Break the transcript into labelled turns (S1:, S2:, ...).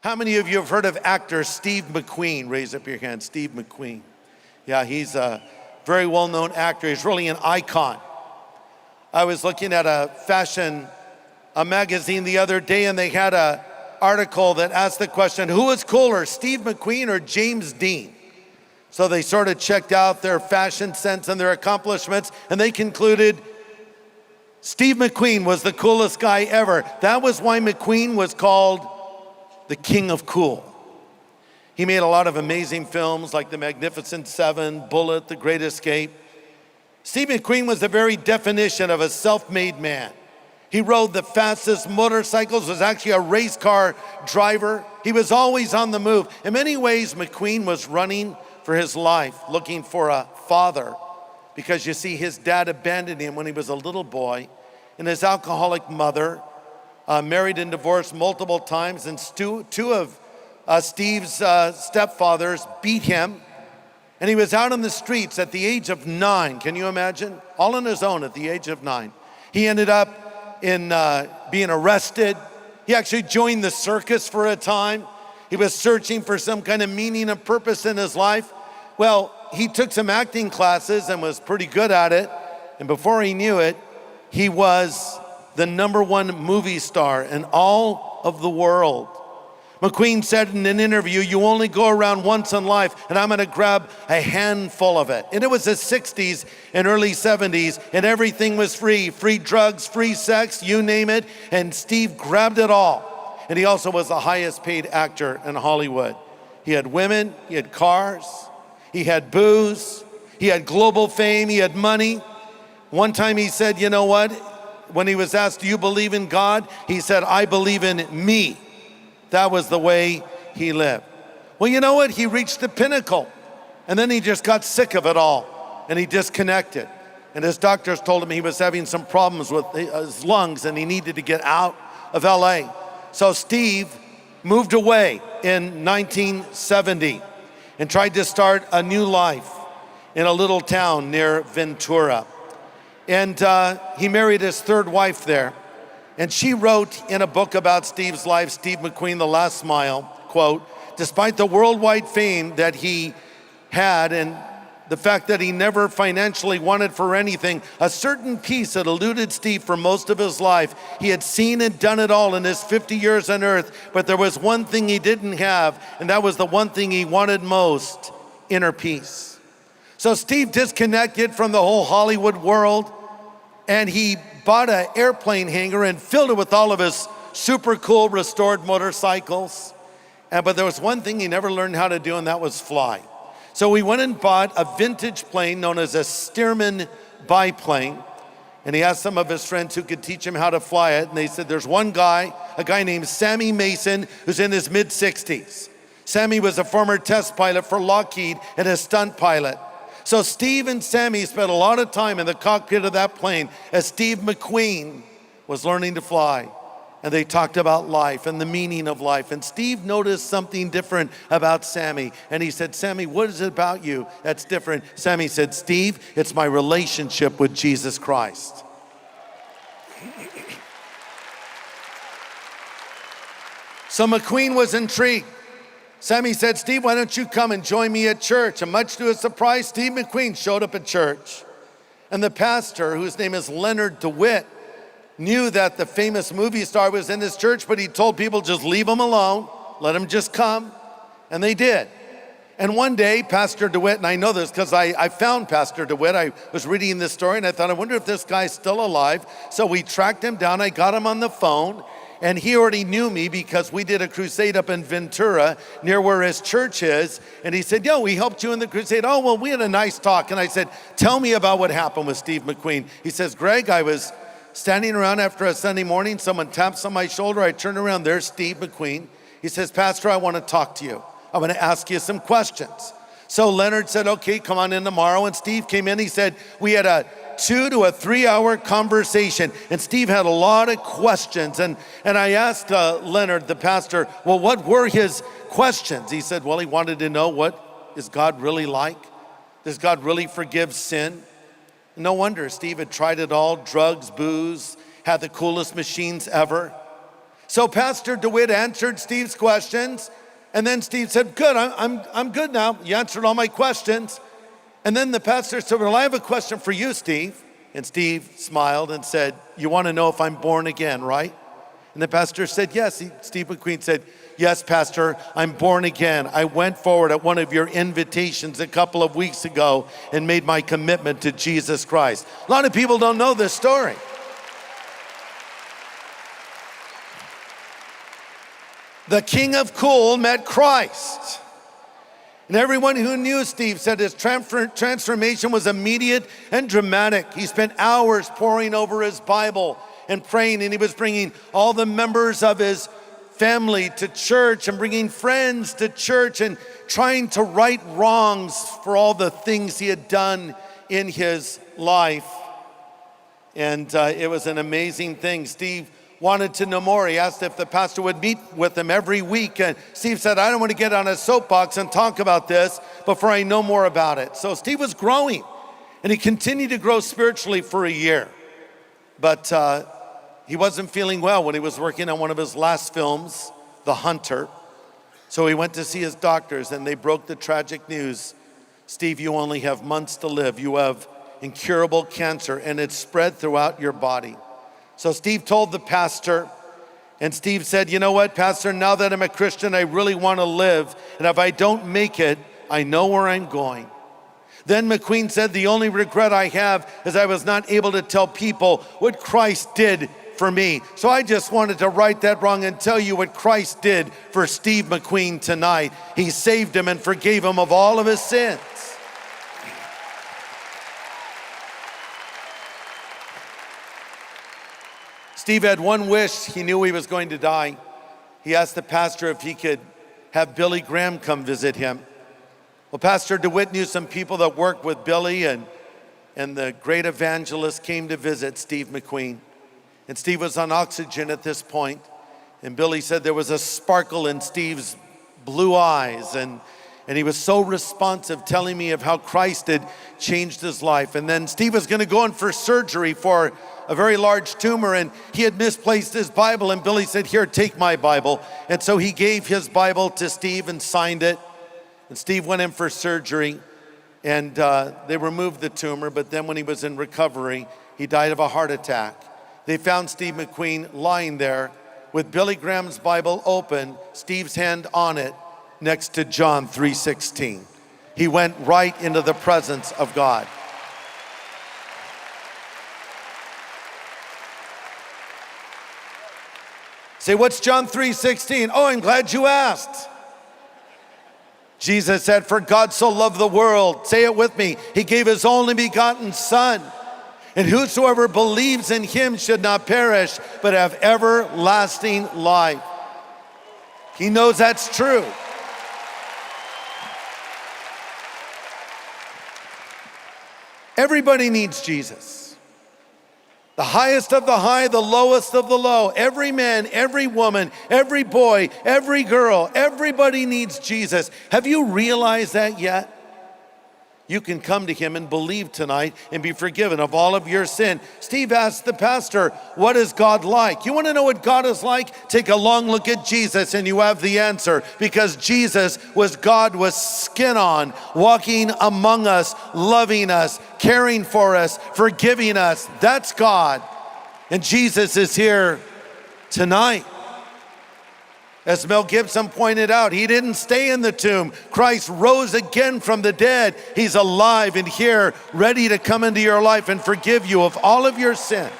S1: How many of you have heard of actor Steve McQueen? Raise up your hand, Steve McQueen. Yeah, he's a very well-known actor. He's really an icon. I was looking at a magazine the other day, and they had an article that asked the question, who is cooler, Steve McQueen or James Dean? So they sort of checked out their fashion sense and their accomplishments, and they concluded Steve McQueen was the coolest guy ever. That was why McQueen was called the King of Cool. He made a lot of amazing films like The Magnificent Seven, Bullet, The Great Escape. Steve McQueen was the very definition of a self-made man. He rode the fastest motorcycles, was actually a race car driver. He was always on the move. In many ways, McQueen was running for his life, looking for a father, because you see, his dad abandoned him when he was a little boy, and his alcoholic mother, married and divorced multiple times, and two of Steve's stepfathers beat him, and he was out on the streets at the age of 9. Can you imagine? All on his own at the age of 9. He ended up in being arrested. He actually joined the circus for a time. He was searching for some kind of meaning and purpose in his life. Well, he took some acting classes and was pretty good at it, and before he knew it, he was the #1 movie star in all of the world. McQueen said in an interview, you only go around once in life, and I'm gonna grab a handful of it. And it was the 60s and early 70s, and everything was free. Free drugs, free sex, you name it, and Steve grabbed it all. And he also was the highest paid actor in Hollywood. He had women, he had cars, he had booze, he had global fame, he had money. One time he said, you know what? When he was asked, do you believe in God? He said, I believe in me. That was the way he lived. Well, you know what? He reached the pinnacle, and then he just got sick of it all, and he disconnected. And his doctors told him he was having some problems with his lungs, and he needed to get out of LA. So Steve moved away in 1970 and tried to start a new life in a little town near Ventura. And he married his third wife there. And she wrote in a book about Steve's life, Steve McQueen, The Last Smile, quote, despite the worldwide fame that he had and the fact that he never financially wanted for anything, a certain peace that eluded Steve for most of his life. He had seen and done it all in his 50 years on earth, but there was one thing he didn't have, and that was the one thing he wanted most, inner peace. So Steve disconnected from the whole Hollywood world, and he bought an airplane hangar and filled it with all of his super cool restored motorcycles. But there was one thing he never learned how to do, and that was fly. So he went and bought a vintage plane known as a Stearman biplane, and he asked some of his friends who could teach him how to fly it, and they said there's one guy, a guy named Sammy Mason, who's in his mid-60s. Sammy was a former test pilot for Lockheed and a stunt pilot. So Steve and Sammy spent a lot of time in the cockpit of that plane as Steve McQueen was learning to fly. And they talked about life and the meaning of life. And Steve noticed something different about Sammy. And he said, Sammy, what is it about you that's different? Sammy said, Steve, it's my relationship with Jesus Christ. So McQueen was intrigued. Sammy said, Steve, why don't you come and join me at church? And much to his surprise, Steve McQueen showed up at church. And the pastor, whose name is Leonard DeWitt, knew that the famous movie star was in his church, but he told people, just leave him alone, let him just come. And they did. And one day, Pastor DeWitt, and I know this because I found Pastor DeWitt. I was reading this story and I thought, I wonder if this guy's still alive. So we tracked him down. I got him on the phone. And he already knew me because we did a crusade up in Ventura near where his church is. And he said, yo, we helped you in the crusade. Oh, well, we had a nice talk. And I said, tell me about what happened with Steve McQueen. He says, Greg, I was standing around after a Sunday morning. Someone taps on my shoulder. I turn around. There's Steve McQueen. He says, Pastor, I want to talk to you. I want to ask you some questions. So Leonard said, okay, come on in tomorrow. And Steve came in. He said, we had a 2 to 3 hour conversation, and Steve had a lot of questions, and I asked Leonard, the pastor, well, what were his questions? He said, well, he wanted to know, what is God really like? Does God really forgive sin? No wonder Steve had tried it all, drugs, booze, had the coolest machines ever. So Pastor DeWitt answered Steve's questions, and then Steve said, good, I'm good now. You answered all my questions. And then the pastor said, well, I have a question for you, Steve. And Steve smiled and said, you want to know if I'm born again, right? And the pastor said, yes. Steve McQueen said, yes, Pastor, I'm born again. I went forward at one of your invitations a couple of weeks ago and made my commitment to Jesus Christ. A lot of people don't know this story. The King of Cool met Christ. And everyone who knew Steve said his transformation was immediate and dramatic. He spent hours poring over his Bible and praying, and he was bringing all the members of his family to church and bringing friends to church and trying to right wrongs for all the things he had done in his life. And it was an amazing thing. Steve wanted to know more. He asked if the pastor would meet with him every week. And Steve said, I don't want to get on a soapbox and talk about this before I know more about it. So Steve was growing, and he continued to grow spiritually for a year. But he wasn't feeling well when he was working on one of his last films, The Hunter. So he went to see his doctors, and they broke the tragic news. Steve, you only have months to live. You have incurable cancer, and it's spread throughout your body. So Steve told the pastor, and Steve said, you know what, Pastor, now that I'm a Christian, I really want to live. And if I don't make it, I know where I'm going. Then McQueen said, the only regret I have is I was not able to tell people what Christ did for me. So I just wanted to right that wrong and tell you what Christ did for Steve McQueen tonight. He saved him and forgave him of all of his sins. Steve had one wish. He knew he was going to die. He asked the pastor if he could have Billy Graham come visit him. Well, Pastor DeWitt knew some people that worked with Billy, and the great evangelist came to visit Steve McQueen. And Steve was on oxygen at this point. And Billy said there was a sparkle in Steve's blue eyes, and he was so responsive, telling me of how Christ had changed his life. And then Steve was going to go in for surgery for a very large tumor, and he had misplaced his Bible, and Billy said, here, take my Bible. And so he gave his Bible to Steve and signed it. And Steve went in for surgery, and they removed the tumor, but then when he was in recovery, he died of a heart attack. They found Steve McQueen lying there with Billy Graham's Bible open, Steve's hand on it, next to John 3:16. He went right into the presence of God. Say, what's John 3:16? Oh, I'm glad you asked. Jesus said, for God so loved the world, say it with me, he gave his only begotten Son, and whosoever believes in him should not perish, but have everlasting life. He knows that's true. Everybody needs Jesus. The highest of the high, the lowest of the low. Every man, every woman, every boy, every girl, everybody needs Jesus. Have you realized that yet? You can come to him and believe tonight and be forgiven of all of your sin. Steve asked the pastor, what is God like? You want to know what God is like? Take a long look at Jesus and you have the answer, because Jesus was God with skin on, walking among us, loving us, caring for us, forgiving us. That's God. And Jesus is here tonight. As Mel Gibson pointed out, he didn't stay in the tomb. Christ rose again from the dead. He's alive and here, ready to come into your life and forgive you of all of your sin.